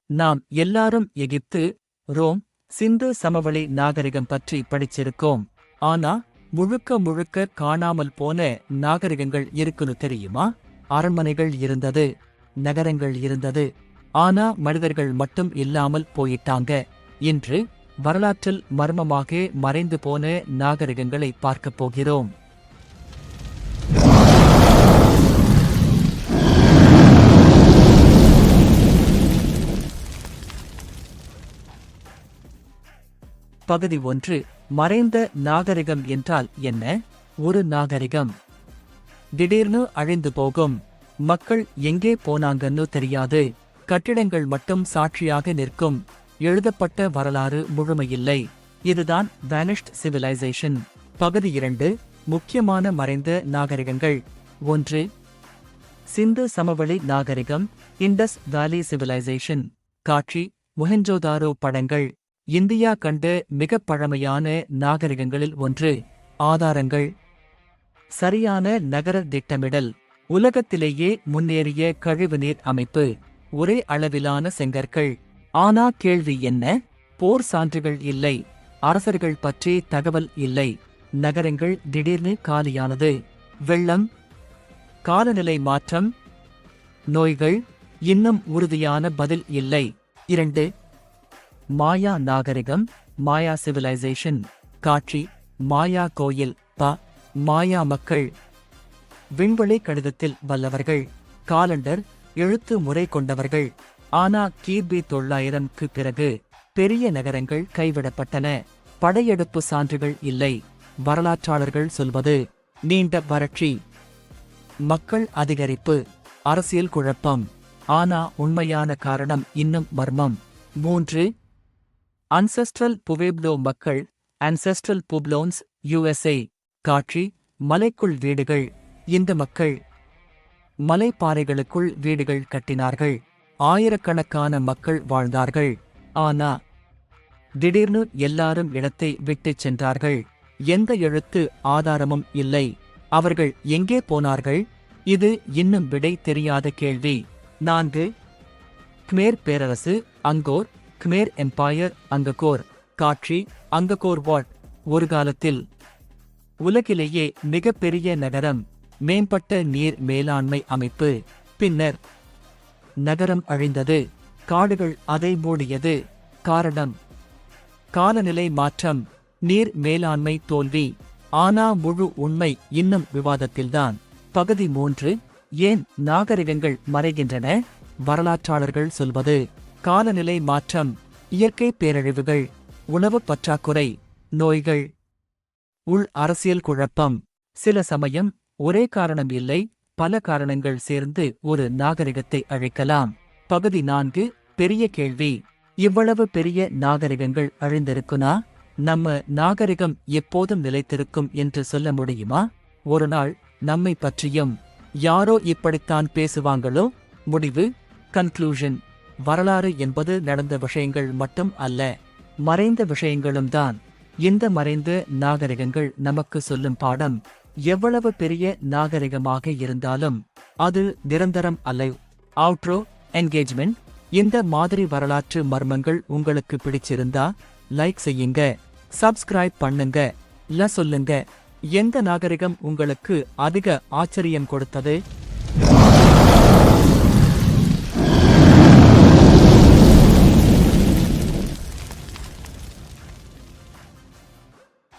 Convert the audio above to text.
நாம் எல்லாரும் எகிப்து, ரோம், சிந்து சமவெளி நாகரிகம் பற்றி படிச்சிருக்கோம். ஆனா முழுக்க முழுக்க காணாமல் போன நாகரிகங்கள் இருக்குன்னு தெரியுமா? அரண்மனைகள் இருந்தது, நகரங்கள் இருந்தது. ஆனா மனிதர்கள் மட்டும் இல்லாமல் போயிட்டாங்க. இன்று வரலாற்றில் மர்மமாக மறைந்து போன நாகரிகங்களை பார்க்கப் போகிறோம். பகுதி 1. மறைந்த நாகரிகம் என்றால் என்ன? ஒரு நாகரிகம் திடீர்னு அழிந்து போகும். மக்கள் எங்கே போனாங்கன்னு தெரியாது. கட்டிடங்கள் மட்டும் சாட்சியாக நிற்கும். எழுதப்பட்ட வரலாறு முழுமையில்லை. இதுதான் வேனிஷ்ட் சிவிலைசேஷன். பகுதி 2. முக்கியமான மறைந்த நாகரிகங்கள். 1. சிந்து சமவெளி நாகரிகம், இண்டஸ் வேலி சிவிலைசேஷன். காட்சி மொஹெஞ்சோதாரோ படங்கள். இந்தியா கண்ட மிகப் பழமையான நாகரிகங்களில் ஒன்று. ஆதாரங்கள்: சரியான நகர திட்டமிடல், உலகத்திலேயே முன்னேறிய கழிவுநீர் அமைப்பு, ஒரே அளவிலான செங்கற்கள். ஆனா கேள்வி என்ன? போர் சான்றுகள் இல்லை, அரசர்கள் பற்றி தகவல் இல்லை, நகரங்கள் திடீர்னு காலியானது. வெள்ளம், காலநிலை மாற்றம், நோய்கள், இன்னும் உறுதியான பதில் இல்லை. 2. மாயா நாகரிகம், மாயா சிவிலைசேஷன். காட்சி மாயா கோயில். மாயா மக்கள் விண்வெளி கணிதத்தில் வல்லவர்கள், காலண்டர் எழுத்து முறை கொண்டவர்கள். ஆனா கிபி 900க்கு பிறகு பெரிய நகரங்கள் கைவிடப்பட்டன. படையெடுப்பு சான்றுகள் இல்லை. வரலாற்றாளர்கள் சொல்வது நீண்ட வறட்சி, மக்கள் அதிகரிப்பு, அரசியல் குழப்பம். ஆனா உண்மையான காரணம் இன்னும் மர்மம். 3. அன்செஸ்ட்ரல் புவேப்லோ மக்கள், அன்செஸ்ட்ரல் புப்லோன்ஸ், USA. காட்சி மலைக்குள் வீடுகள். இந்த மக்கள் மலைப்பாறைகளுக்குள் வீடுகள் கட்டினார்கள். ஆயிரக்கணக்கான மக்கள் வாழ்ந்தார்கள். ஆனா திடீர்னு எல்லாரும் இடத்தை விட்டுச் சென்றார்கள். எந்த எழுத்து ஆதாரமும் இல்லை. அவர்கள் எங்கே போனார்கள்? இது இன்னும் விடை தெரியாத கேள்வி. 4. க்மேர் பேரரசு, அங்கோர், க்மேர் எம்பையர், அங்ககோர். காட்சி அங்ககோர் வாட். ஒரு காலத்தில் உலகிலேயே மிகப்பெரிய நகரம், மேம்பட்ட நீர் மேலாண்மை அமைப்பு. பின்னர் நகரம் அழிந்தது, காடுகள் அதை மூடியது. காரணம் காலநிலை மாற்றம், நீர் மேலாண்மை தோல்வி. ஆனா முழு உண்மை இன்னும் விவாதத்தில்தான். பகுதி 3. ஏன் நாகரிகங்கள் மறைகின்றன? வரலாற்றாளர்கள் சொல்வது காலநிலை மாற்றம், இயற்கை பேரழிவுகள், உணவு பற்றாக்குறை, நோய்கள், உள் அரசியல் குழப்பம். சில சமயம் ஒரே காரணம் இல்லை, பல காரணங்கள் சேர்ந்து ஒரு நாகரிகத்தை அழிக்கலாம். பகுதி 4. பெரிய கேள்வி: இவ்வளவு பெரிய நாகரிகங்கள் அழிந்திருக்குனா நம்ம நாகரிகம் எப்போதும் நிலைத்திருக்கும் என்று சொல்ல முடியுமா? ஒரு நாள் நம்மை பற்றியும் யாரோ இப்படித்தான் பேசுவாங்களோ? முடிவு கன்க்ளூஷன்: வரலாறு என்பது நடந்த விஷயங்கள் மட்டும் அல்ல, மறைந்த விஷயங்களும் தான். இந்த மறைந்த நாகரிகங்கள் நமக்கு சொல்லும் பாடம்: எவ்வளவு பெரிய நாகரிகமாக இருந்தாலும் அது நிரந்தரம் அல்ல. Outro engagement. இந்த மாதிரி வரலாற்று மர்மங்கள் உங்களுக்கு பிடிச்சிருந்தா லைக் செய்யுங்க, சப்ஸ்கிரைப் பண்ணுங்க, சொல்லுங்க. எந்த நாகரிகம் உங்களுக்கு அதிக ஆச்சரியம் கொடுத்தது?